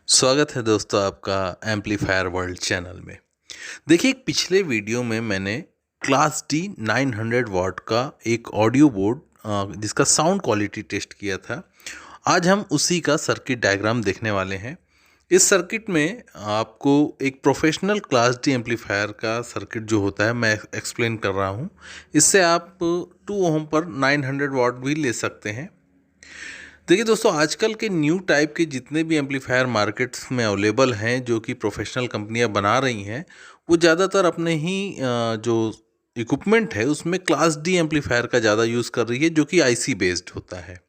स्वागत है दोस्तों आपका एम्पलीफायर वर्ल्ड चैनल में। देखिए, एक पिछले वीडियो में मैंने क्लास डी 900 वाट का एक ऑडियो बोर्ड जिसका साउंड क्वालिटी टेस्ट किया था। आज हम उसी का सर्किट डायग्राम देखने वाले हैं। इस सर्किट में आपको एक प्रोफेशनल क्लास डी एम्पलीफायर का सर्किट जो होता है मैं एक्सप्लेन कर रहा हूँ। इससे आप 2 ओम पर 900 वाट भी ले सकते हैं। देखिए दोस्तों, आजकल के न्यू टाइप के जितने भी एम्पलीफायर मार्केट्स में अवेलेबल हैं जो कि प्रोफेशनल कंपनियां बना रही हैं, वो ज़्यादातर अपने ही जो इक्विपमेंट है उसमें क्लास डी एम्पलीफायर का ज़्यादा यूज़ कर रही है, जो कि आईसी बेस्ड होता है।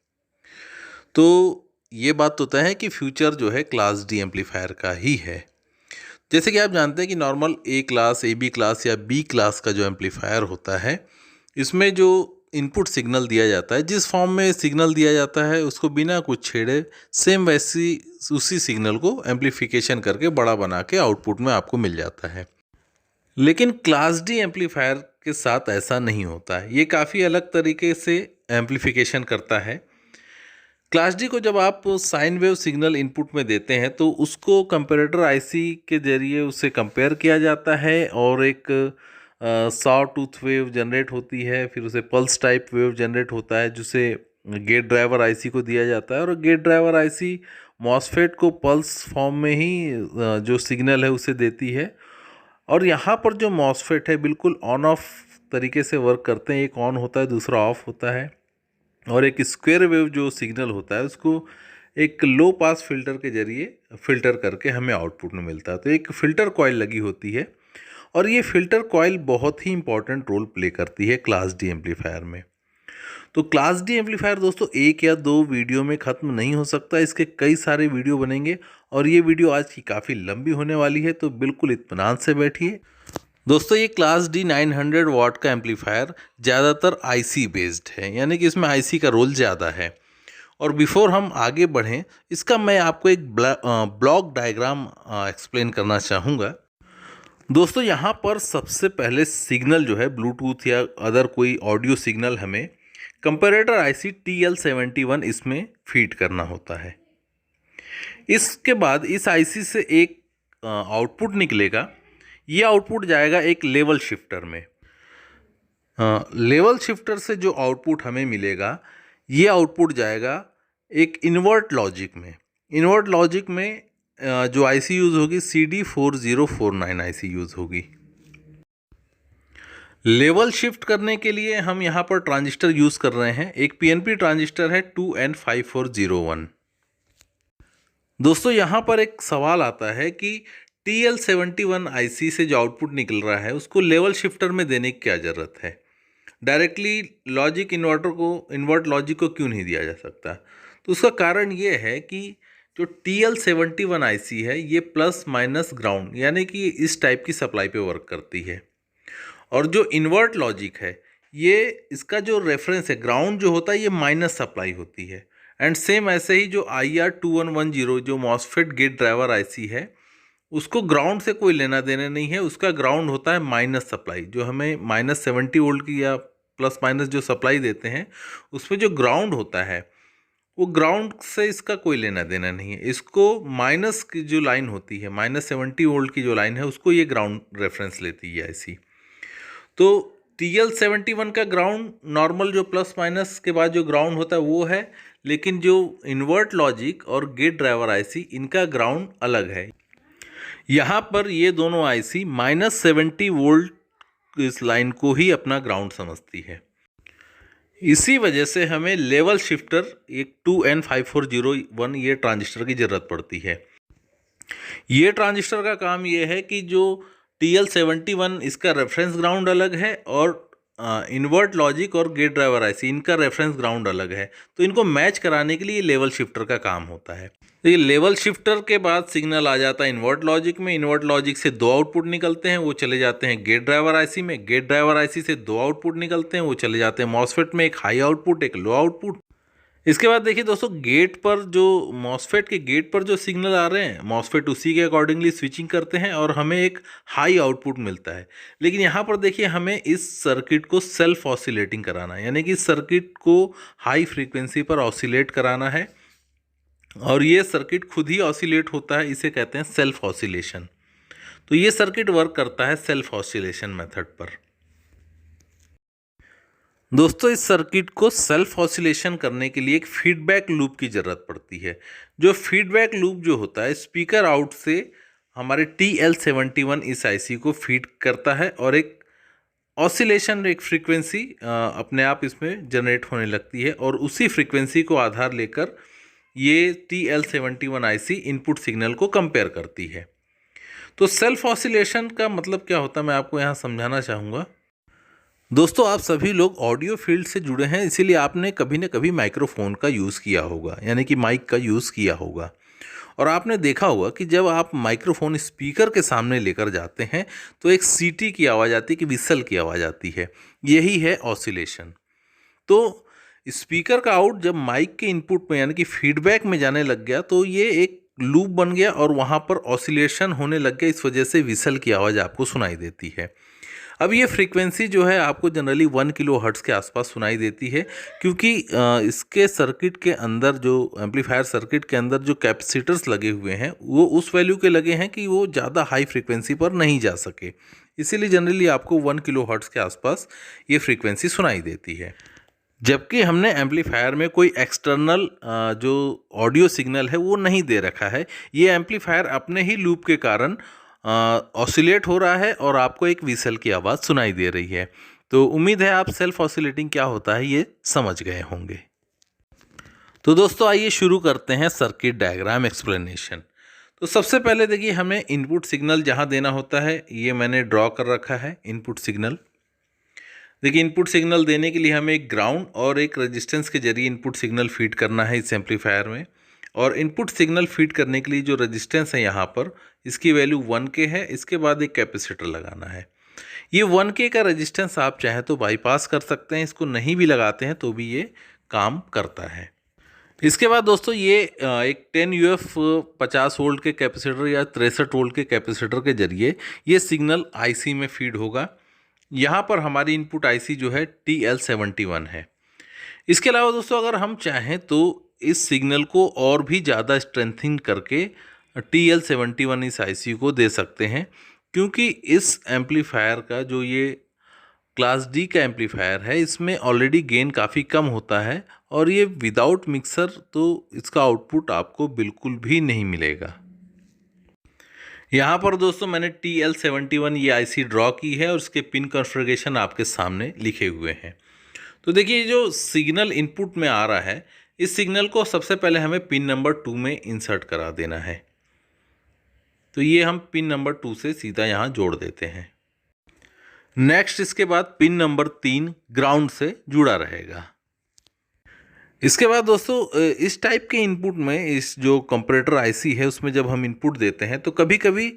तो ये बात तो तय है कि फ्यूचर जो है क्लास डी एम्पलीफायर का ही है। जैसे कि आप जानते हैं कि normal A class, A B class या बी क्लास का जो एम्पलीफायर होता है, इसमें जो इनपुट सिग्नल दिया जाता है, जिस फॉर्म में सिग्नल दिया जाता है उसको बिना कुछ छेड़े सेम वैसी उसी सिग्नल को एम्पलीफिकेशन करके बड़ा बना के आउटपुट में आपको मिल जाता है। लेकिन क्लास डी एम्पलीफायर के साथ ऐसा नहीं होता है। ये काफ़ी अलग तरीके से एम्पलीफिकेशन करता है। क्लास डी को जब आप साइन वेव सिग्नल इनपुट में देते हैं तो उसको कंपैरेटर आईसी के जरिए उससे कंपेयर किया जाता है और एक सॉ टूथ वेव जनरेट होती है, फिर उसे पल्स टाइप वेव जनरेट होता है जिसे गेट ड्राइवर आईसी को दिया जाता है, और गेट ड्राइवर आईसी मॉसफेट को पल्स फॉर्म में ही जो सिग्नल है उसे देती है। और यहाँ पर जो मॉसफेट है बिल्कुल ऑन ऑफ तरीके से वर्क करते हैं। एक ऑन होता है, दूसरा ऑफ होता है। और एक स्क्वायर वेव जो सिग्नल होता है उसको एक लो पास फिल्टर के जरिए फिल्टर करके हमें आउटपुट में मिलता है। तो एक फ़िल्टर कॉइल लगी होती है और ये फ़िल्टर कॉइल बहुत ही इंपॉर्टेंट रोल प्ले करती है क्लास डी एम्पलीफायर में। तो क्लास डी एम्पलीफायर दोस्तों एक या दो वीडियो में ख़त्म नहीं हो सकता, इसके कई सारे वीडियो बनेंगे और ये वीडियो आज की काफ़ी लंबी होने वाली है, तो बिल्कुल इत्मीनान से बैठिए। दोस्तों, ये क्लास डी 900 वाट का एम्पलीफायर ज़्यादातर आईसी बेस्ड है, यानी कि इसमें आईसी का रोल ज़्यादा है। और बिफोर हम आगे बढ़ें, इसका मैं आपको एक ब्लॉक डायग्राम एक्सप्लेन करना चाहूँगा। दोस्तों, यहाँ पर सबसे पहले सिग्नल जो है ब्लूटूथ या अदर कोई ऑडियो सिग्नल हमें कंपैरेटर आईसी TL71 इसमें फीड करना होता है। इसके बाद इस आईसी से एक आउटपुट निकलेगा। ये आउटपुट जाएगा एक लेवल शिफ्टर में। लेवल शिफ्टर से जो आउटपुट हमें मिलेगा, ये आउटपुट जाएगा एक इन्वर्ट लॉजिक में। इन्वर्ट लॉजिक में जो आईसी यूज़ होगी CD4049 आईसी यूज़ होगी। लेवल शिफ्ट करने के लिए हम यहाँ पर ट्रांजिस्टर यूज़ कर रहे हैं। एक PNP ट्रांजिस्टर है 2N5401। दोस्तों, यहाँ पर एक सवाल आता है कि TL71 आईसी से जो आउटपुट निकल रहा है उसको लेवल शिफ्टर में देने की क्या ज़रूरत है, डायरेक्टली लॉजिक इन्वर्ट लॉजिक को क्यों नहीं दिया जा सकता। तो उसका कारण ये है कि जो TL71 आईसी है ये प्लस माइनस ग्राउंड यानी कि इस टाइप की सप्लाई पे वर्क करती है, और जो इन्वर्ट लॉजिक है ये इसका जो रेफरेंस है ग्राउंड जो होता है ये माइनस सप्लाई होती है। एंड सेम ऐसे ही जो IR2110 जो मॉसफेट गेट ड्राइवर आईसी है उसको ग्राउंड से कोई लेना देना नहीं है। उसका ग्राउंड होता है माइनस सप्लाई, जो हमें -70 वोल्ट की या प्लस माइनस जो सप्लाई देते हैं उसमें जो ग्राउंड होता है वो ग्राउंड से इसका कोई लेना देना नहीं है। इसको माइनस की जो लाइन होती है, -70 वोल्ट की जो लाइन है उसको ये ग्राउंड रेफरेंस लेती है ऐसी। तो TL71 का ग्राउंड नॉर्मल जो प्लस माइनस के बाद जो ग्राउंड होता है वो है, लेकिन जो इन्वर्ट लॉजिक और गेट ड्राइवर आईसी इनका ग्राउंड अलग है। यहाँ पर ये दोनों आईसी -70 वोल्ट इस लाइन को ही अपना ग्राउंड समझती है। इसी वजह से हमें लेवल शिफ्टर एक 2N5401 ये ट्रांजिस्टर की ज़रूरत पड़ती है। ये ट्रांजिस्टर का काम ये है कि जो TL71 इसका रेफरेंस ग्राउंड अलग है और इन्वर्ट लॉजिक और गेट ड्राइवर आईसी इनका रेफरेंस ग्राउंड अलग है, तो इनको मैच कराने के लिए लेवल शिफ्टर का काम होता है। तो ये लेवल शिफ्टर के बाद सिग्नल आ जाता है इन्वर्ट लॉजिक में। इन्वर्ट लॉजिक से 2 आउटपुट निकलते हैं, वो चले जाते हैं गेट ड्राइवर आईसी में। गेट ड्राइवर आईसी से 2 आउटपुट निकलते हैं, वो चले जाते हैं मॉसफेट में, एक हाई आउटपुट एक लो आउटपुट। इसके बाद देखिए दोस्तों, गेट पर जो मॉसफेट के गेट पर जो सिग्नल आ रहे हैं मॉसफेट उसी के अकॉर्डिंगली स्विचिंग करते हैं और हमें एक हाई आउटपुट मिलता है। लेकिन यहाँ पर देखिए हमें इस सर्किट को सेल्फ ऑसिलेटिंग कराना है, यानी कि इस सर्किट को हाई फ्रीक्वेंसी पर ऑसिलेट कराना है। और ये सर्किट खुद ही ऑसिलेट होता है, इसे कहते हैं सेल्फ ऑसिलेशन। तो ये सर्किट वर्क करता है सेल्फ ऑसिलेशन मेथड पर। दोस्तों, इस सर्किट को सेल्फ ऑसिलेशन करने के लिए एक फीडबैक लूप की ज़रूरत पड़ती है। जो फीडबैक लूप जो होता है, स्पीकर आउट से हमारे TL71 इस आईसी को फीड करता है और एक ऑसिलेशन, एक फ्रीक्वेंसी अपने आप इसमें जनरेट होने लगती है और उसी फ्रीक्वेंसी को आधार लेकर ये TL71 आईसी इनपुट सिग्नल को कंपेयर करती है। तो सेल्फ ऑसिलेशन का मतलब क्या होता है, मैं आपको यहाँ समझाना चाहूँगा। दोस्तों, आप सभी लोग ऑडियो फील्ड से जुड़े हैं, इसीलिए आपने कभी न कभी माइक्रोफोन का यूज़ किया होगा, यानी कि माइक का यूज़ किया होगा। और आपने देखा होगा कि जब आप माइक्रोफोन स्पीकर के सामने लेकर जाते हैं तो एक सीटी की आवाज़ आती है, कि विसल की आवाज़ आती है। यही है ऑसिलेशन। तो स्पीकर का आउट जब माइक के इनपुट में यानी कि फीडबैक में जाने लग गया तो ये एक लूप बन गया और वहाँ पर ऑसिलेशन होने लग गया। इस वजह से विसल की आवाज़ आपको सुनाई देती है। अब ये फ्रीक्वेंसी जो है आपको जनरली 1 किलो हर्ट्ज़ के आसपास सुनाई देती है, क्योंकि इसके सर्किट के अंदर, जो एम्पलीफायर सर्किट के अंदर जो कैपेसिटर्स लगे हुए हैं वो उस वैल्यू के लगे हैं कि वो ज़्यादा हाई फ्रीक्वेंसी पर नहीं जा सके। इसीलिए जनरली आपको 1 किलो हर्ट्ज़ के आसपास ये फ्रीक्वेंसी सुनाई देती है। जबकि हमने एम्पलीफायर में कोई एक्सटर्नल जो ऑडियो सिग्नल है वो नहीं दे रखा है। ये एम्पलीफायर अपने ही लूप के कारण ऑसिलेट हो रहा है और आपको एक विसल की आवाज़ सुनाई दे रही है। तो उम्मीद है आप सेल्फ ऑसिलेटिंग क्या होता है ये समझ गए होंगे। तो दोस्तों, आइए शुरू करते हैं सर्किट डायग्राम एक्सप्लेनेशन। तो सबसे पहले देखिए, हमें इनपुट सिग्नल जहाँ देना होता है ये मैंने ड्रॉ कर रखा है इनपुट सिग्नल। देखिए, इनपुट सिग्नल देने के लिए हमें एक ग्राउंड और एक रेजिस्टेंस के जरिए इनपुट सिग्नल फीड करना है इस एम्पलीफायर में। और इनपुट सिग्नल फीड करने के लिए जो रेजिस्टेंस है यहाँ पर, इसकी वैल्यू 1K है। इसके बाद एक कैपेसिटर लगाना है। ये 1K का रेजिस्टेंस आप चाहें तो बाईपास कर सकते हैं, इसको नहीं भी लगाते हैं तो भी ये काम करता है। इसके बाद दोस्तों, ये एक 10 UF 50 वोल्ट के कैपेसिटर या 63 वोल्ट के कैपेसिटर के जरिए ये सिग्नल आईसी में फीड होगा। यहाँ पर हमारी इनपुट आईसी जो है TL71 है। इसके अलावा दोस्तों, अगर हम चाहें तो इस सिग्नल को और भी ज़्यादा स्ट्रेंथिंग करके TL71 इस आईसी को दे सकते हैं, क्योंकि इस एम्पलीफायर का जो ये क्लास डी का एम्पलीफायर है इसमें ऑलरेडी गेन काफ़ी कम होता है और ये विदाउट मिक्सर तो इसका आउटपुट आपको बिल्कुल भी नहीं मिलेगा। यहाँ पर दोस्तों मैंने TL71 ये आईसी ड्रॉ की है और इसके पिन कॉन्फ़िगरेशन आपके सामने लिखे हुए हैं। तो देखिए, जो सिग्नल इनपुट में आ रहा है, इस सिग्नल को सबसे पहले हमें पिन नंबर 2 में इंसर्ट करा देना है। तो ये हम पिन नंबर 2 से सीधा यहाँ जोड़ देते हैं। नेक्स्ट, इसके बाद पिन नंबर 3 ग्राउंड से जुड़ा रहेगा। इसके बाद दोस्तों, इस टाइप के इनपुट में, इस जो कंपैरेटर आईसी है उसमें जब हम इनपुट देते हैं तो कभी कभी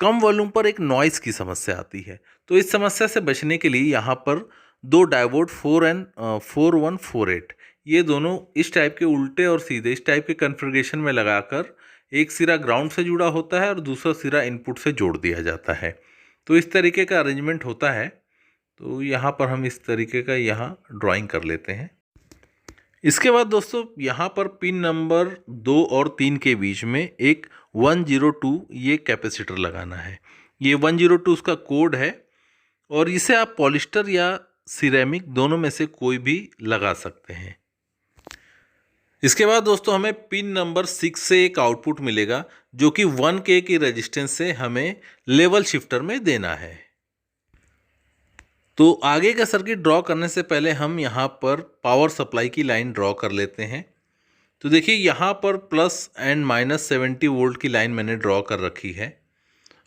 कम वॉल्यूम पर एक नॉइज़ की समस्या आती है। तो इस समस्या से बचने के लिए यहाँ पर दो डायोड 4148 ये दोनों इस टाइप के उल्टे और सीधे इस टाइप के कन्फिग्रेशन में लगाकर एक सिरा ग्राउंड से जुड़ा होता है और दूसरा सिरा इनपुट से जोड़ दिया जाता है। तो इस तरीके का अरेंजमेंट होता है। तो यहाँ पर हम इस तरीके का यहाँ ड्राइंग कर लेते हैं। इसके बाद दोस्तों, यहाँ पर पिन नंबर 2 और 3 के बीच में एक 102 ये कैपेसिटर लगाना है। ये 102 उसका कोड है और इसे आप पॉलिस्टर या सिरेमिक दोनों में से कोई भी लगा सकते हैं। इसके बाद दोस्तों, हमें पिन नंबर 6 से एक आउटपुट मिलेगा जो कि 1K की रेजिस्टेंस से हमें लेवल शिफ्टर में देना है। तो आगे का सर्किट ड्रॉ करने से पहले हम यहाँ पर पावर सप्लाई की लाइन ड्रॉ कर लेते हैं। तो देखिए, यहाँ पर प्लस एंड माइनस 70 वोल्ट की लाइन मैंने ड्रॉ कर रखी है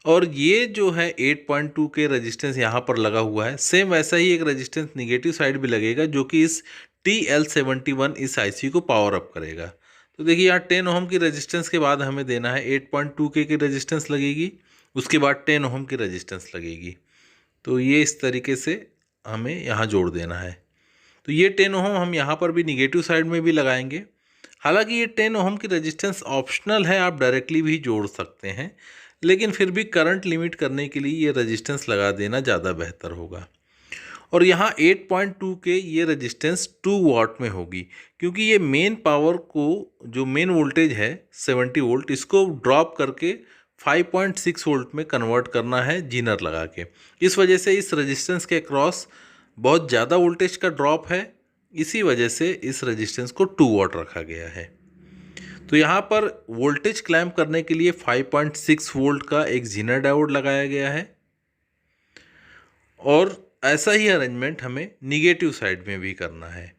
और ये जो है 8.2 के रेजिस्टेंस यहाँ पर लगा हुआ है। सेम वैसा ही एक रेजिस्टेंस निगेटिव साइड भी लगेगा जो कि इस TL71 इस आईसी को पावर अप करेगा। तो देखिए, यहाँ 10 ओम की रेजिस्टेंस के बाद हमें देना है 8.2K की रेजिस्टेंस लगेगी, उसके बाद 10 ओम की रेजिस्टेंस लगेगी। तो ये इस तरीके से हमें यहाँ जोड़ देना है। तो ये 10 ओम हम यहाँ पर भी निगेटिव साइड में भी लगाएंगे। हालांकि ये 10 ओम की रेजिस्टेंस ऑप्शनल है, आप डायरेक्टली भी जोड़ सकते हैं, लेकिन फिर भी करंट लिमिट करने के लिए ये रेजिस्टेंस लगा देना ज़्यादा बेहतर होगा। और यहाँ 8.2 के ये रेजिस्टेंस 2 वाट में होगी, क्योंकि ये मेन पावर को, जो मेन वोल्टेज है 70 वोल्ट, इसको ड्रॉप करके 5.6 वोल्ट में कन्वर्ट करना है जीनर लगा के। इस वजह से इस रेजिस्टेंस के अक्रॉस बहुत ज़्यादा वोल्टेज का ड्रॉप है, इसी वजह से इस रेजिस्टेंस को 2 वाट रखा गया है। तो यहाँ पर वोल्टेज क्लैम्प करने के लिए 5.6 वोल्ट का एक जीनर डायोड लगाया गया है, और ऐसा ही अरेंजमेंट हमें निगेटिव साइड में भी करना है।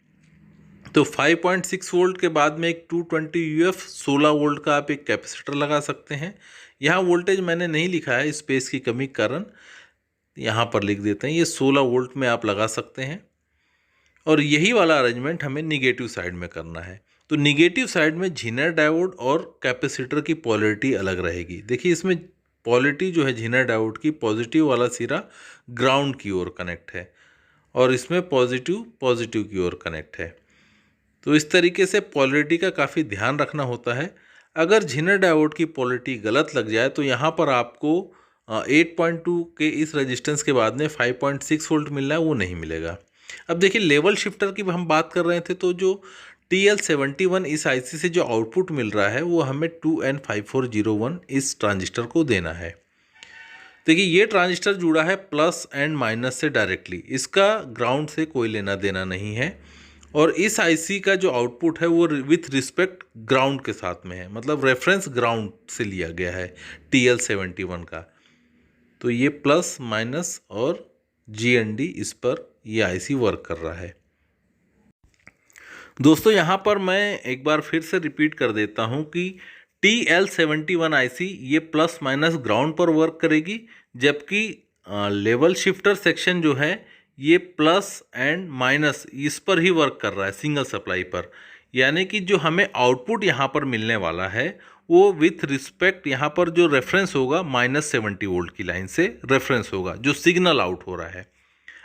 तो 5.6 वोल्ट के बाद में एक 220 UF 16 वोल्ट का आप एक कैपेसिटर लगा सकते हैं। यहाँ वोल्टेज मैंने नहीं लिखा है स्पेस की कमी के कारण, यहाँ पर लिख देते हैं, ये 16 वोल्ट में आप लगा सकते हैं। और यही वाला अरेंजमेंट हमें निगेटिव साइड में करना है। तो निगेटिव साइड में झीनर डायोड और कैपेसिटर की पोलैरिटी अलग रहेगी। देखिए इसमें पोलैरिटी जो है झीनर डायोड की, पॉजिटिव वाला सिरा ग्राउंड की ओर कनेक्ट है और इसमें पॉजिटिव पॉजिटिव की ओर कनेक्ट है। तो इस तरीके से पोलैरिटी का काफ़ी ध्यान रखना होता है। अगर झीनर डायोड की पोलैरिटी गलत लग जाए तो यहाँ पर आपको 8.2 के इस रेजिस्टेंस के बाद में 5.6 वोल्ट मिलना है, वो नहीं मिलेगा। अब देखिए लेवल शिफ्टर की हम बात कर रहे थे, तो जो TL71 इस IC से जो आउटपुट मिल रहा है वो हमें 2N5401 इस ट्रांजिस्टर को देना है। देखिए ये ट्रांजिस्टर जुड़ा है प्लस एंड माइनस से डायरेक्टली, इसका ग्राउंड से कोई लेना देना नहीं है। और इस IC का जो आउटपुट है वो विथ रिस्पेक्ट ग्राउंड के साथ में है, मतलब रेफरेंस ग्राउंड से लिया गया है TL71 का। तो ये प्लस माइनस और GND इस पर ये IC वर्क कर रहा है। दोस्तों यहाँ पर मैं एक बार फिर से रिपीट कर देता हूँ कि TL71 IC ये प्लस माइनस ग्राउंड पर वर्क करेगी, जबकि लेवल शिफ्टर सेक्शन जो है ये प्लस एंड माइनस इस पर ही वर्क कर रहा है, सिंगल सप्लाई पर। यानी कि जो हमें आउटपुट यहाँ पर मिलने वाला है वो विथ रिस्पेक्ट यहाँ पर जो रेफरेंस होगा -70 वोल्ट की लाइन से रेफरेंस होगा, जो सिग्नल आउट हो रहा है।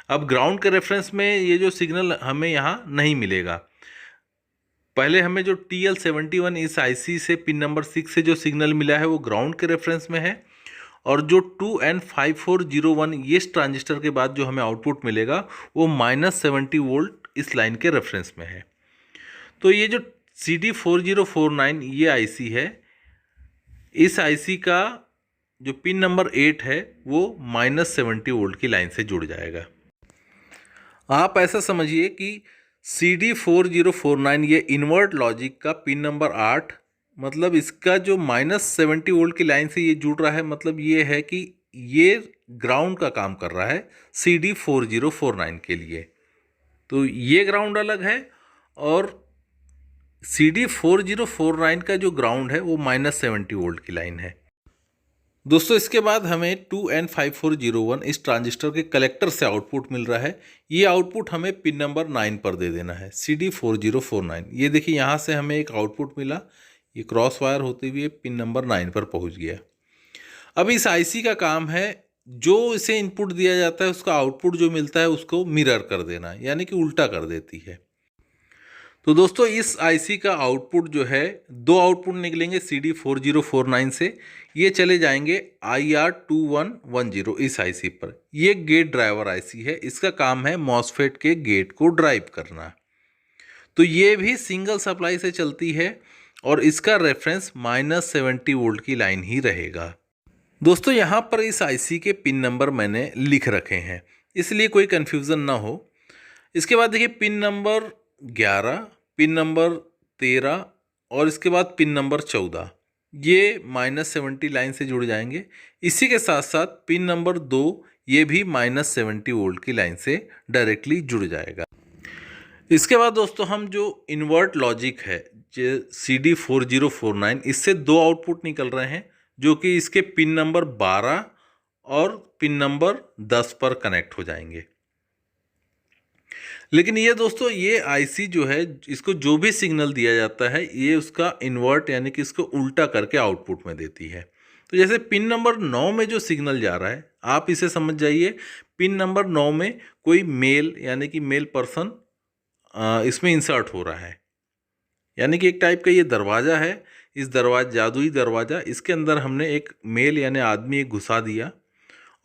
अब ग्राउंड के रेफरेंस में ये जो सिग्नल हमें यहाँ नहीं मिलेगा। पहले हमें जो TL71 इस IC से पिन नंबर 6 से जो सिग्नल मिला है वो ग्राउंड के रेफरेंस में है, और जो 2N5401 ये ट्रांजिस्टर के बाद जो हमें आउटपुट मिलेगा वो -70 वोल्ट इस लाइन के रेफरेंस में है। तो ये जो CD4049 ये IC है, इस IC का जो पिन नंबर 8 है वो -70 वोल्ट की लाइन से जुड़ जाएगा। आप ऐसा समझिए कि CD4049 ये इन्वर्ट लॉजिक का पिन नंबर 8, मतलब इसका जो -70 वोल्ट की लाइन से ये जुड़ रहा है, मतलब ये है कि ये ग्राउंड का काम कर रहा है CD4049 के लिए। तो ये ग्राउंड अलग है और CD4049 का जो ग्राउंड है वो -70 वोल्ट की लाइन है। दोस्तों इसके बाद हमें 2N5401 इस ट्रांजिस्टर के कलेक्टर से आउटपुट मिल रहा है। ये आउटपुट हमें पिन नंबर 9 पर दे देना है, CD4049। ये देखिए यहाँ से हमें एक आउटपुट मिला, ये क्रॉस वायर होते हुए पिन नंबर 9 पर पहुँच गया। अब इस IC का काम है जो इसे इनपुट दिया जाता है उसका आउटपुट जो मिलता है उसको मिरर कर देना, यानी कि उल्टा कर देती है। तो दोस्तों इस IC का आउटपुट जो है, दो आउटपुट निकलेंगे CD4049 से, ये चले जाएंगे IR2110 इस IC पर। ये गेट ड्राइवर IC है, इसका काम है मॉसफेट के गेट को ड्राइव करना। तो ये भी सिंगल सप्लाई से चलती है और इसका रेफरेंस -70 वोल्ट की लाइन ही रहेगा। दोस्तों यहाँ पर इस IC के पिन नंबर मैंने लिख रखे हैं, इसलिए कोई कन्फ्यूज़न ना हो। इसके बाद देखिए पिन नंबर 11, पिन नंबर 13 और इसके बाद पिन नंबर 14, ये -70 लाइन से जुड़ जाएंगे। इसी के साथ साथ पिन नंबर 2 ये भी -70 वोल्ट की लाइन से डायरेक्टली जुड़ जाएगा। इसके बाद दोस्तों हम जो इन्वर्ट लॉजिक है जो CD4049, इससे दो आउटपुट निकल रहे हैं जो कि इसके पिन नंबर 12 और पिन नंबर 10 पर कनेक्ट हो जाएंगे। लेकिन ये दोस्तों ये IC जो है, इसको जो भी सिग्नल दिया जाता है ये उसका इन्वर्ट यानी कि इसको उल्टा करके आउटपुट में देती है। तो जैसे पिन नंबर 9 में जो सिग्नल जा रहा है, आप इसे समझ जाइए पिन नंबर 9 में कोई मेल यानी कि मेल पर्सन इसमें इंसर्ट हो रहा है, यानी कि एक टाइप का ये दरवाज़ा है। इस जादुई दरवाज़ा, इसके अंदर हमने एक मेल यानी आदमी एक घुसा दिया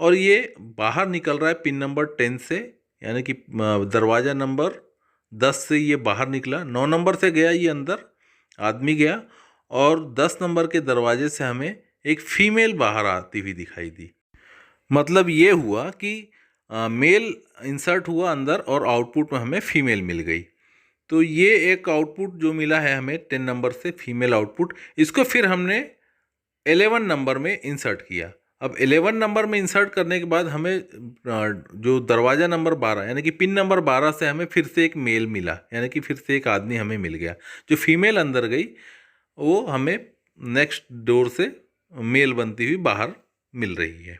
और ये बाहर निकल रहा है पिन नंबर 10 से, यानी कि दरवाज़ा नंबर 10 से ये बाहर निकला, 9 नंबर से गया ये अंदर, आदमी गया, और 10 नंबर के दरवाजे से हमें एक फीमेल बाहर आती हुई दिखाई दी। मतलब ये हुआ कि मेल इंसर्ट हुआ अंदर और आउटपुट में हमें फीमेल मिल गई। तो ये एक आउटपुट जो मिला है हमें 10 नंबर से, फीमेल आउटपुट, इसको फिर हमने 11 नंबर में इंसर्ट किया। अब 11 नंबर में इंसर्ट करने के बाद हमें जो दरवाज़ा नंबर 12 यानी कि पिन नंबर 12 से हमें फिर से एक मेल मिला, यानी कि फिर से एक आदमी हमें मिल गया। जो फीमेल अंदर गई वो हमें नेक्स्ट डोर से मेल बनती हुई बाहर मिल रही है।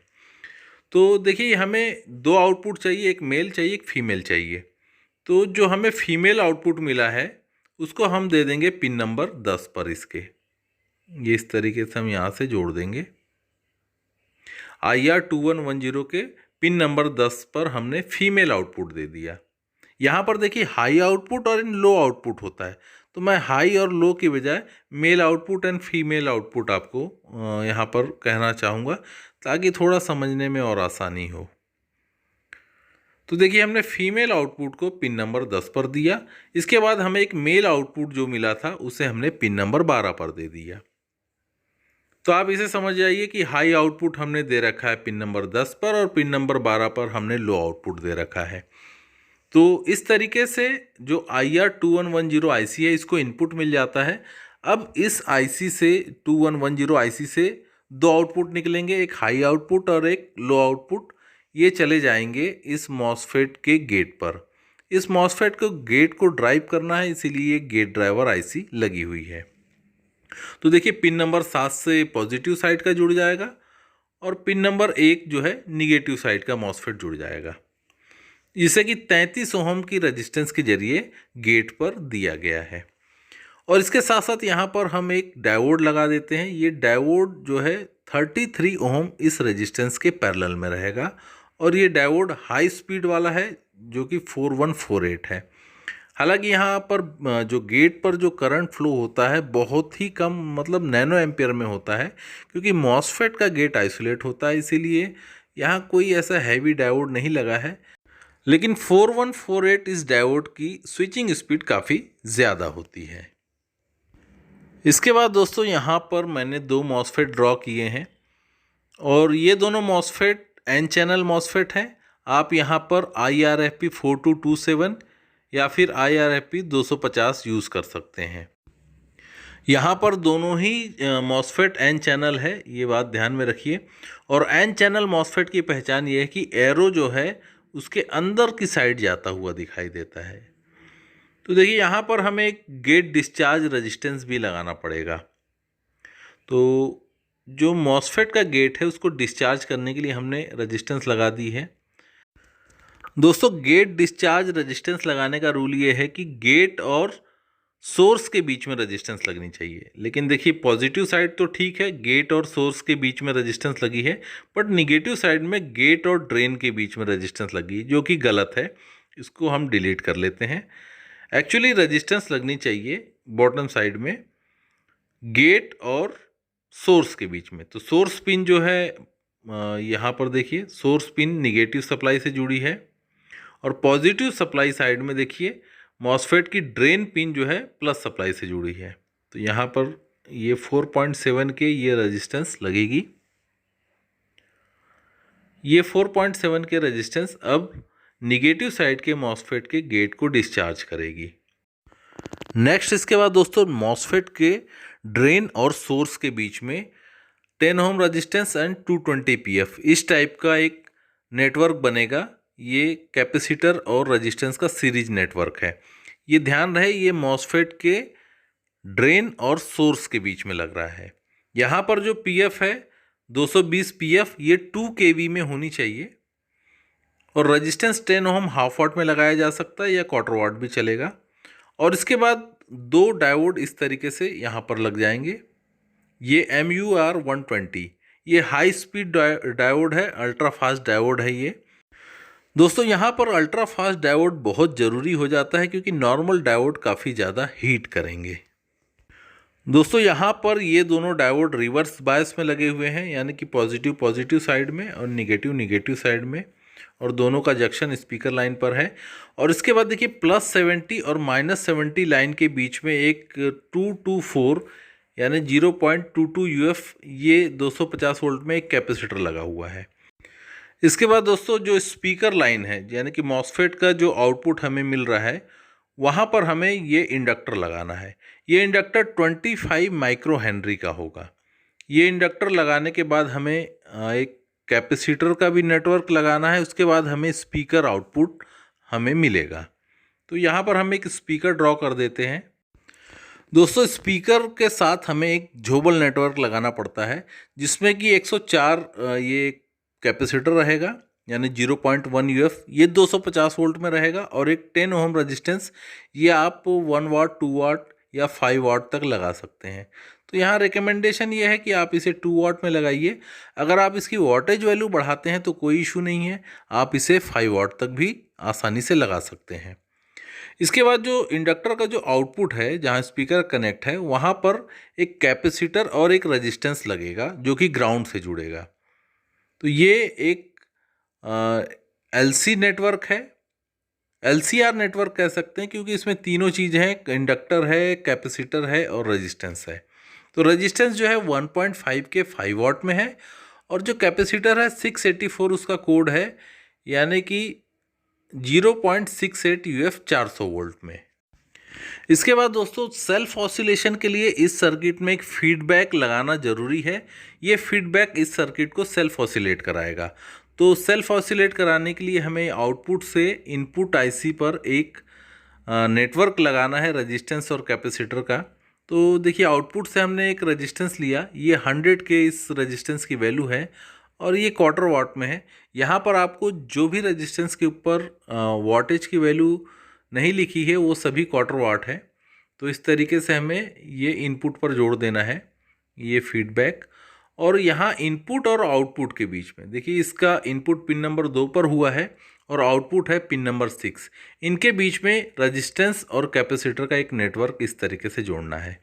तो देखिए हमें 2 आउटपुट चाहिए, एक मेल चाहिए, एक फीमेल चाहिए। तो जो हमें फीमेल आउटपुट मिला है उसको हम दे देंगे पिन नंबर 10 पर इसके। ये इस तरीके से हम यहाँ से जोड़ देंगे। IR2110 के पिन नंबर 10 पर हमने फीमेल आउटपुट दे दिया। यहाँ पर देखिए हाई आउटपुट और इन लो आउटपुट होता है, तो मैं हाई और लो की बजाय male output and female output आपको यहाँ पर कहना चाहूँगा, ताकि थोड़ा समझने में और आसानी हो। तो देखिए हमने फीमेल आउटपुट को पिन नंबर 10 पर दिया। इसके बाद हमें एक मेल आउटपुट जो मिला था उसे हमने पिन नंबर 12 पर दे दिया। तो आप इसे समझ जाइए कि हाई आउटपुट हमने दे रखा है पिन नंबर 10 पर और पिन नंबर 12 पर हमने लो आउटपुट दे रखा है। तो इस तरीके से जो IR2110 IC है इसको इनपुट मिल जाता है। अब इस IC से 2110 IC से 2 आउटपुट निकलेंगे, एक हाई आउटपुट और एक लो आउटपुट। ये चले जाएंगे इस मॉसफेट के गेट पर। इस मॉसफेट को गेट को ड्राइव करना है, इसीलिए गेट ड्राइवर IC लगी हुई है। तो देखिए पिन नंबर 7 से पॉजिटिव साइड का जुड़ जाएगा और पिन नंबर 1 जो है निगेटिव साइड का मॉसफेट जुड़ जाएगा, जिसे कि 33 ओम की रेजिस्टेंस के जरिए गेट पर दिया गया है। और इसके साथ साथ यहाँ पर हम एक डायोड लगा देते हैं। ये डायोड जो है 33 ओम इस रेजिस्टेंस के पैरेलल में रहेगा और ये डायोड हाई स्पीड वाला है जो कि 4148 है। हालांकि यहाँ पर जो गेट पर जो करंट फ्लो होता है बहुत ही कम, मतलब नैनो एम्पियर में होता है, क्योंकि मॉसफेट का गेट आइसोलेट होता है, इसीलिए यहाँ कोई ऐसा हैवी डायोड नहीं लगा है। लेकिन 4148 इस डायोड की स्विचिंग स्पीड काफ़ी ज़्यादा होती है। इसके बाद दोस्तों यहाँ पर मैंने 2 मॉसफेट ड्रॉ किए हैं और ये दोनों मॉसफेट एन चैनल मॉसफेट हैं। आप यहाँ पर IRFP 4227 या फिर IRFP 250 यूज़ कर सकते हैं। यहाँ पर दोनों ही मॉसफेट एन चैनल है, ये बात ध्यान में रखिए। और एन चैनल मॉसफेट की पहचान ये है कि एरो जो है उसके अंदर की साइड जाता हुआ दिखाई देता है। तो देखिए यहाँ पर हमें एक गेट डिस्चार्ज रेजिस्टेंस भी लगाना पड़ेगा। तो जो मॉसफेट का गेट है उसको डिस्चार्ज करने के लिए हमने रेजिस्टेंस लगा दी है। दोस्तों गेट डिस्चार्ज रेजिस्टेंस लगाने का रूल ये है कि गेट और सोर्स के बीच में रेजिस्टेंस लगनी चाहिए। लेकिन देखिए पॉजिटिव साइड तो ठीक है, गेट और सोर्स के बीच में रेजिस्टेंस लगी है, बट निगेटिव साइड में गेट और ड्रेन के बीच में रेजिस्टेंस लगी, जो कि गलत है। इसको हम डिलीट कर लेते हैं। एक्चुअली रेजिस्टेंस लगनी चाहिए बॉटम साइड में गेट और सोर्स के बीच में। तो सोर्स पिन जो है यहाँ पर देखिए सोर्स पिन निगेटिव सप्लाई से जुड़ी है और पॉजिटिव सप्लाई साइड में देखिए मॉसफेट की ड्रेन पिन जो है प्लस सप्लाई से जुड़ी है। तो यहाँ पर ये 4.7 के ये रेजिस्टेंस लगेगी। ये 4.7 के रेजिस्टेंस अब निगेटिव साइड के मॉसफेट के गेट को डिस्चार्ज करेगी। नेक्स्ट इसके बाद दोस्तों मॉसफेट के ड्रेन और सोर्स के बीच में 10 ओम रेजिस्टेंस एंड 220 PF इस टाइप का एक नेटवर्क बनेगा। ये कैपेसिटर और रेजिस्टेंस का सीरीज नेटवर्क है। ये ध्यान रहे ये मॉसफेट के ड्रेन और सोर्स के बीच में लग रहा है। यहाँ पर जो PF है 220 PF ये 2 kV में होनी चाहिए और रेजिस्टेंस 10 ओम हाफ वाट में लगाया जा सकता है या क्वार्टर वाट भी चलेगा। और इसके बाद 2 डायोड इस तरीके से यहाँ पर लग जाएंगे। ये MUR 120 ये हाई स्पीड डायोड है, अल्ट्रा फास्ट डायोड है ये। दोस्तों यहाँ पर अल्ट्रा फास्ट डायोड बहुत ज़रूरी हो जाता है क्योंकि नॉर्मल डायोड काफ़ी ज़्यादा हीट करेंगे। दोस्तों यहाँ पर ये दोनों डायोड रिवर्स बायस में लगे हुए हैं, यानी कि पॉजिटिव पॉजिटिव साइड में और निगेटिव निगेटिव साइड में। और दोनों का जंक्शन स्पीकर लाइन पर है। और इसके बाद देखिए +70 और -70 लाइन के बीच में एक 224 यानी 0.22 UF ये 250 वोल्ट में एक कैपेसिटर लगा हुआ है। इसके बाद दोस्तों जो स्पीकर लाइन है यानी कि मॉसफेट का जो आउटपुट हमें मिल रहा है वहाँ पर हमें ये इंडक्टर लगाना है। ये इंडक्टर 25 माइक्रो हेनरी का होगा। ये इंडक्टर लगाने के बाद हमें एक कैपेसिटर का भी नेटवर्क लगाना है। उसके बाद हमें स्पीकर आउटपुट हमें मिलेगा। तो यहाँ पर हम एक स्पीकर ड्रॉ कर देते हैं। दोस्तों स्पीकर के साथ हमें एक झोबल नेटवर्क लगाना पड़ता है जिसमें कि 104 ये कैपेसिटर रहेगा यानी 0.1 UF ये 250 वोल्ट में रहेगा और एक 10 ओम रेजिस्टेंस ये आप 1 वाट 2 वाट या 5 वाट तक लगा सकते हैं। तो यहाँ रिकमेंडेशन ये है कि आप इसे 2 वाट में लगाइए। अगर आप इसकी वाटेज वैल्यू बढ़ाते हैं तो कोई इशू नहीं है, आप इसे 5 वाट तक भी आसानी से लगा सकते हैं। इसके बाद जो इंडक्टर का जो आउटपुट है जहाँ स्पीकर कनेक्ट है वहाँ पर एक कैपेसिटर और एक रेजिस्टेंस लगेगा जो कि ग्राउंड से जुड़ेगा। तो ये एक LC नेटवर्क है, LCR नेटवर्क कह सकते हैं क्योंकि इसमें तीनों चीज़ें हैं, इंडक्टर है, कैपेसिटर है और रेजिस्टेंस है। तो रेजिस्टेंस जो है 1.5 के 5 वाट में है और जो कैपेसिटर है 684 उसका कोड है यानी कि 0.68 UF 400 वोल्ट में। इसके बाद दोस्तों सेल्फ ऑसिलेशन के लिए इस सर्किट में एक फीडबैक लगाना ज़रूरी है। ये फीडबैक इस सर्किट को सेल्फ ऑसिलेट कराएगा। तो सेल्फ ऑसिलेट कराने के लिए हमें आउटपुट से इनपुट IC पर एक नेटवर्क लगाना है रेजिस्टेंस और कैपेसिटर का। तो देखिए आउटपुट से हमने एक रेजिस्टेंस लिया, ये 100 के इस रेजिस्टेंस की वैल्यू है और ये क्वार्टर वाट में है। यहाँ पर आपको जो भी रेजिस्टेंस के ऊपर वाटेज की वैल्यू नहीं लिखी है वो सभी क्वार्टर वाट है। तो इस तरीके से हमें ये इनपुट पर जोड़ देना है ये फीडबैक। और यहाँ इनपुट और आउटपुट के बीच में देखिए इसका इनपुट पिन नंबर 2 पर हुआ है और आउटपुट है पिन नंबर 6। इनके बीच में रेजिस्टेंस और कैपेसिटर का एक नेटवर्क इस तरीके से जोड़ना है।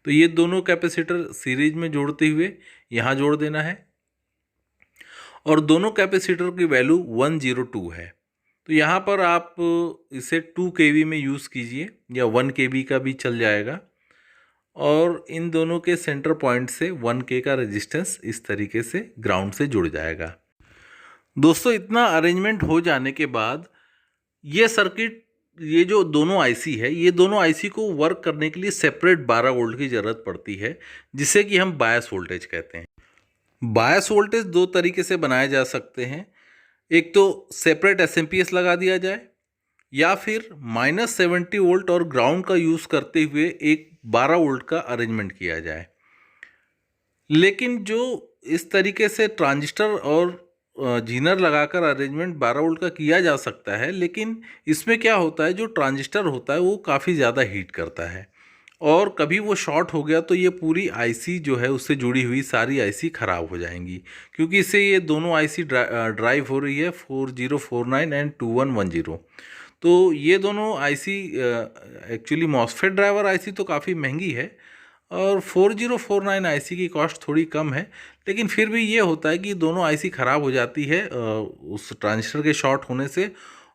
तो ये दोनों कैपेसिटर सीरीज में जोड़ते हुए यहाँ जोड़ देना है और दोनों कैपेसिटर की वैल्यू 102 है। तो यहाँ पर आप इसे 2 kV में यूज़ कीजिए या 1 kV का भी चल जाएगा। और इन दोनों के सेंटर पॉइंट से 1K का रेजिस्टेंस इस तरीके से ग्राउंड से जुड़ जाएगा। दोस्तों इतना अरेंजमेंट हो जाने के बाद ये सर्किट ये जो दोनों IC है ये दोनों IC को वर्क करने के लिए सेपरेट 12 वोल्ट की ज़रूरत पड़ती है जिसे कि हम बायस वोल्टेज कहते हैं। बायस वोल्टेज 2 तरीके से बनाए जा सकते हैं, एक तो सेपरेट SMPS लगा दिया जाए या फिर -70 वोल्ट और ग्राउंड का यूज़ करते हुए एक 12 वोल्ट का अरेंजमेंट किया जाए। लेकिन जो इस तरीके से ट्रांजिस्टर और जीनर लगाकर अरेंजमेंट 12 वोल्ट का किया जा सकता है, लेकिन इसमें क्या होता है जो ट्रांजिस्टर होता है वो काफ़ी ज़्यादा हीट करता है और कभी वो शॉर्ट हो गया तो ये पूरी IC जो है उससे जुड़ी हुई सारी IC ख़राब हो जाएंगी क्योंकि इससे ये दोनों IC ड्राइव हो रही है 4049 एंड 2110। तो ये दोनों IC actually MOSFET driver IC तो काफ़ी महंगी है और 4049 IC की कॉस्ट थोड़ी कम है, लेकिन फिर भी ये होता है कि दोनों IC ख़राब हो जाती है उस ट्रांजिस्टर के शॉर्ट होने से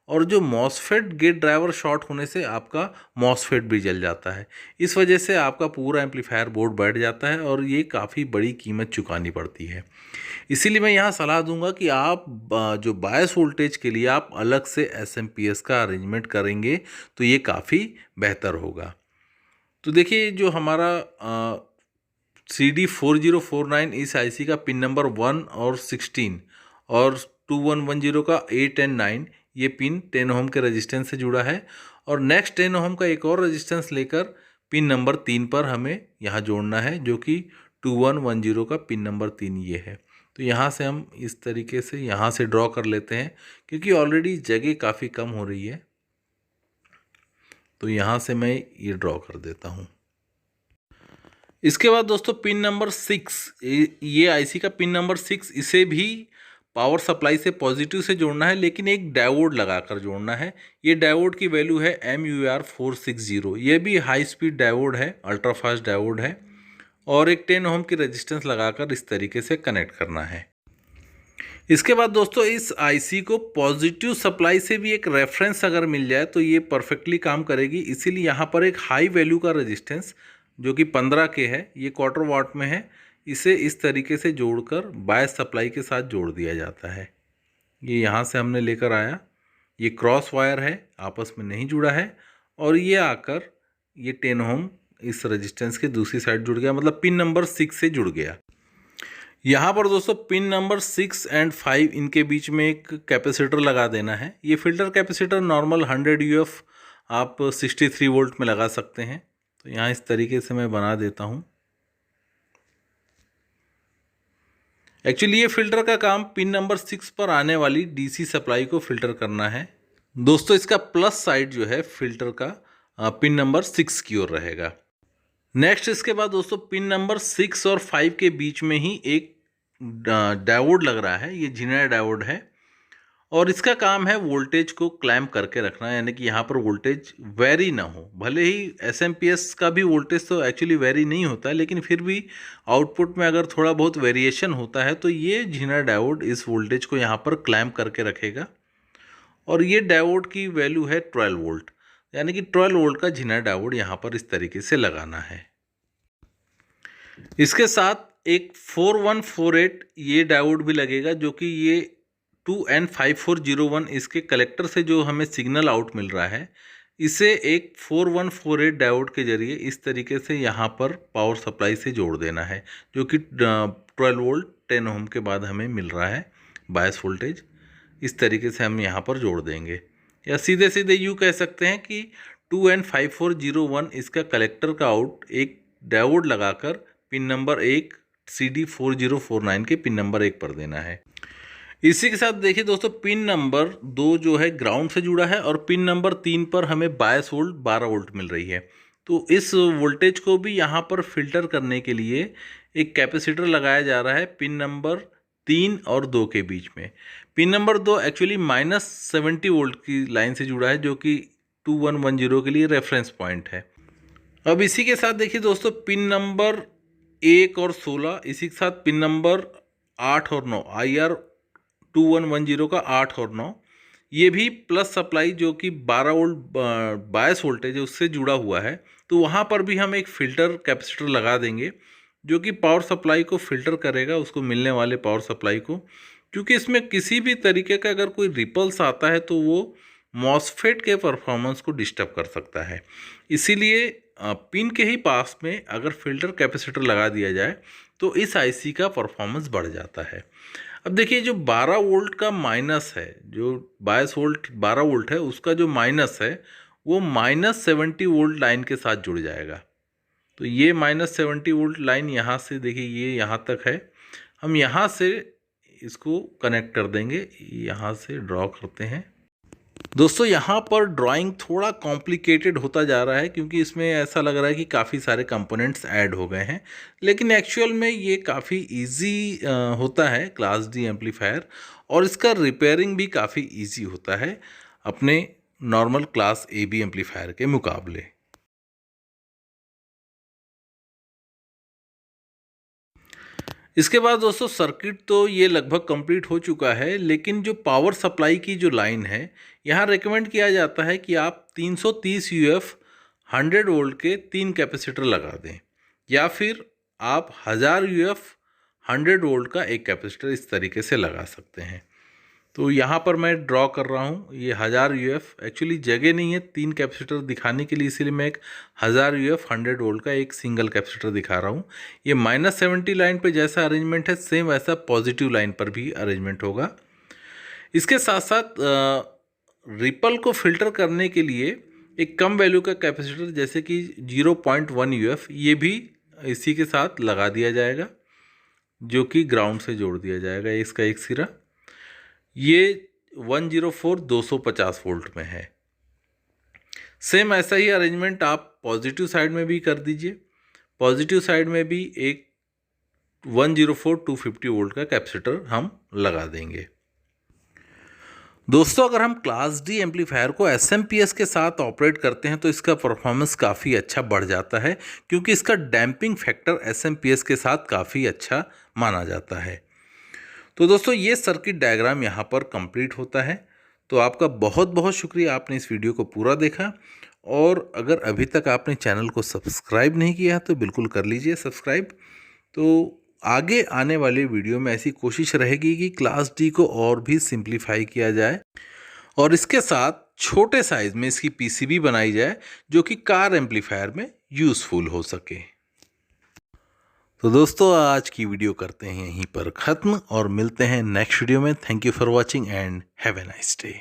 और जो मॉसफेट गेट ड्राइवर शॉर्ट होने से आपका मॉसफेट भी जल जाता है। इस वजह से आपका पूरा एम्पलीफायर बोर्ड बैठ जाता है और ये काफ़ी बड़ी कीमत चुकानी पड़ती है। इसीलिए मैं यहाँ सलाह दूंगा कि आप जो बायस वोल्टेज के लिए आप अलग से SMPS का अरेंजमेंट करेंगे तो ये काफ़ी बेहतर होगा। तो देखिए जो हमारा CD 4049 इस IC का पिन नंबर 1 और 16 और 2110 का 8 एंड 9 ये पिन 10 ओम के रेजिस्टेंस से जुड़ा है और नेक्स्ट 10 ओम का एक और रेजिस्टेंस लेकर पिन नंबर 3 पर हमें यहाँ जोड़ना है जो कि 2110 का पिन नंबर 3 ये है। तो यहाँ से हम इस तरीके से यहाँ से ड्रॉ कर लेते हैं क्योंकि ऑलरेडी जगह काफ़ी कम हो रही है। तो यहाँ से मैं ये ड्रॉ कर देता हूँ। इसके बाद दोस्तों पिन नंबर 6 ये IC का पिन नंबर 6 इसे भी पावर सप्लाई से पॉजिटिव से जोड़ना है, लेकिन एक डायोड लगाकर जोड़ना है। ये डायोड की वैल्यू है MUR460। ये भी हाई स्पीड डायोड है, अल्ट्रा फास्ट डायोड है और एक 10 ओम की रेजिस्टेंस लगाकर इस तरीके से कनेक्ट करना है। इसके बाद दोस्तों इस आईसी को पॉजिटिव सप्लाई से भी एक रेफरेंस अगर मिल जाए तो ये परफेक्टली काम करेगी। इसीलिए यहाँ पर एक हाई वैल्यू का रेजिस्टेंस जो कि 15 के है, ये क्वार्टर वाट में है, इसे इस तरीके से जोड़कर बायस सप्लाई के साथ जोड़ दिया जाता है। ये यहाँ से हमने लेकर आया, ये क्रॉस वायर है, आपस में नहीं जुड़ा है, और ये आकर ये 10 ओम इस रेजिस्टेंस के दूसरी साइड जुड़ गया, मतलब पिन नंबर 6 से जुड़ गया। यहाँ पर दोस्तों पिन नंबर 6 एंड 5 इनके बीच में एक कैपेसिटर लगा देना है। ये फिल्टर कैपेसिटर नॉर्मल 100 यूएफ आप 63 वोल्ट में लगा सकते हैं। तो यहाँ इस तरीके से मैं बना देता हूँ। एक्चुअली ये फिल्टर का काम पिन नंबर 6 पर आने वाली डीसी सप्लाई को फिल्टर करना है। दोस्तों इसका प्लस साइड जो है फिल्टर का पिन नंबर 6 की ओर रहेगा। नेक्स्ट इसके बाद दोस्तों पिन नंबर 6 और 5 के बीच में ही एक डायोड लग रहा है। ये जीना डायोड है और इसका काम है वोल्टेज को क्लैम्प करके रखना, यानी कि यहाँ पर वोल्टेज वेरी ना हो। भले ही एसएमपीएस का भी वोल्टेज तो एक्चुअली वेरी नहीं होता है, लेकिन फिर भी आउटपुट में अगर थोड़ा बहुत वेरिएशन होता है तो ये जीना डायोड इस वोल्टेज को यहाँ पर क्लैम्प करके रखेगा। और ये डायोड की वैल्यू है 12 वोल्ट, यानी कि 12 वोल्ट का जीना डायोड यहाँ पर इस तरीके से लगाना है। इसके साथ एक 4148 ये डायोड भी लगेगा, जो कि ये 2N5401 इसके कलेक्टर से जो हमें सिग्नल आउट मिल रहा है, इसे एक 4148 डायोड के जरिए इस तरीके से यहाँ पर पावर सप्लाई से जोड़ देना है, जो कि 12 वोल्ट 10 ओम के बाद हमें मिल रहा है बायस वोल्टेज। इस तरीके से हम यहाँ पर जोड़ देंगे, या सीधे सीधे यूँ कह सकते हैं कि 2N5401 इसका कलेक्टर का आउट एक डायोड लगाकर पिन नंबर 1 CD4049 के पिन नंबर 1 पर देना है। इसी के साथ देखिए दोस्तों पिन नंबर 2 जो है ग्राउंड से जुड़ा है और पिन नंबर 3 पर हमें बायस वोल्ट 12 वोल्ट मिल रही है। तो इस वोल्टेज को भी यहाँ पर फिल्टर करने के लिए एक कैपेसिटर लगाया जा रहा है पिन नंबर 3 और 2 के बीच में। पिन नंबर 2 एक्चुअली -70 वोल्ट की लाइन से जुड़ा है, जो कि 2110 के लिए रेफरेंस पॉइंट है। अब इसी के साथ देखिए दोस्तों पिन नंबर 1 और 16, इसी के साथ पिन नंबर 8 और 9 IR 2110 का 8 और 9, ये भी प्लस सप्लाई जो कि 12 वोल्ट बायस वोल्टेज है उससे जुड़ा हुआ है। तो वहाँ पर भी हम एक फ़िल्टर कैपेसिटर लगा देंगे, जो कि पावर सप्लाई को फ़िल्टर करेगा, उसको मिलने वाले पावर सप्लाई को। क्योंकि इसमें किसी भी तरीके का अगर कोई रिपल्स आता है तो वो मॉसफेट के परफॉर्मेंस को डिस्टर्ब कर सकता है। इसीलिए पिन के ही पास में अगर फिल्टर कैपेसिटर लगा दिया जाए तो इस आईसी का परफॉर्मेंस बढ़ जाता है। अब देखिए जो 12 वोल्ट का माइनस है, जो बायस वोल्ट 12 वोल्ट है, उसका जो माइनस है वो -70 वोल्ट लाइन के साथ जुड़ जाएगा। तो ये -70 वोल्ट लाइन यहाँ से देखिए ये यहाँ तक है, हम यहाँ से इसको कनेक्ट कर देंगे। यहाँ से ड्रॉ करते हैं। दोस्तों यहाँ पर ड्राइंग थोड़ा कॉम्प्लिकेटेड होता जा रहा है, क्योंकि इसमें ऐसा लग रहा है कि काफ़ी सारे कंपोनेंट्स ऐड हो गए हैं, लेकिन एक्चुअल में ये काफ़ी इजी होता है क्लास डी एम्पलीफायर, और इसका रिपेयरिंग भी काफ़ी इजी होता है अपने normal class A B amplifier के मुकाबले। इसके बाद दोस्तों सर्किट तो ये लगभग कंप्लीट हो चुका है, लेकिन जो पावर सप्लाई की जो लाइन है, यहाँ रेकमेंड किया जाता है कि आप 330 यूएफ 100 वोल्ट के 3 कैपेसिटर लगा दें, या फिर आप 1000 यूएफ 100 वोल्ट का एक कैपेसिटर इस तरीके से लगा सकते हैं। तो यहाँ पर मैं ड्रॉ कर रहा हूँ ये 1000 यूएफ, एक्चुअली जगह नहीं है 3 कैपेसिटर दिखाने के लिए, इसीलिए मैं एक 1000 यूएफ 100 वोल्ट का एक सिंगल कैपेसिटर दिखा रहा हूँ। ये -70 लाइन पे जैसा अरेंजमेंट है, सेम वैसा पॉजिटिव लाइन पर भी अरेंजमेंट होगा। इसके साथ साथ रिपल को फिल्टर करने के लिए एक कम वैल्यू का कैपेसिटर जैसे कि 0.1 यूएफ, ये भी इसी के साथ लगा दिया जाएगा, जो कि ग्राउंड से जोड़ दिया जाएगा। इसका एक सिरा ये 104 250 वोल्ट में है। सेम ऐसा ही अरेंजमेंट आप पॉजिटिव साइड में भी कर दीजिए। पॉजिटिव साइड में भी एक 104 250 वोल्ट का कैपेसिटर हम लगा देंगे। दोस्तों अगर हम क्लास डी एम्पलीफायर को एसएमपीएस के साथ ऑपरेट करते हैं तो इसका परफॉर्मेंस काफ़ी अच्छा बढ़ जाता है, क्योंकि इसका डैम्पिंग फैक्टर एसएमपीएस के साथ काफ़ी अच्छा माना जाता है। तो दोस्तों ये सर्किट डायग्राम यहाँ पर कंप्लीट होता है। तो आपका बहुत बहुत शुक्रिया, आपने इस वीडियो को पूरा देखा। और अगर अभी तक आपने चैनल को सब्सक्राइब नहीं किया तो बिल्कुल कर लीजिए सब्सक्राइब। तो आगे आने वाले वीडियो में ऐसी कोशिश रहेगी कि क्लास डी को और भी सिंप्लीफाई किया जाए और इसके साथ छोटे साइज में इसकी पीसीबी बनाई जाए जो कि कार एम्पलीफायर में यूज़फुल हो सके। तो दोस्तों आज की वीडियो करते हैं यहीं पर ख़त्म और मिलते हैं नेक्स्ट वीडियो में। Thank you for watching and have a nice day.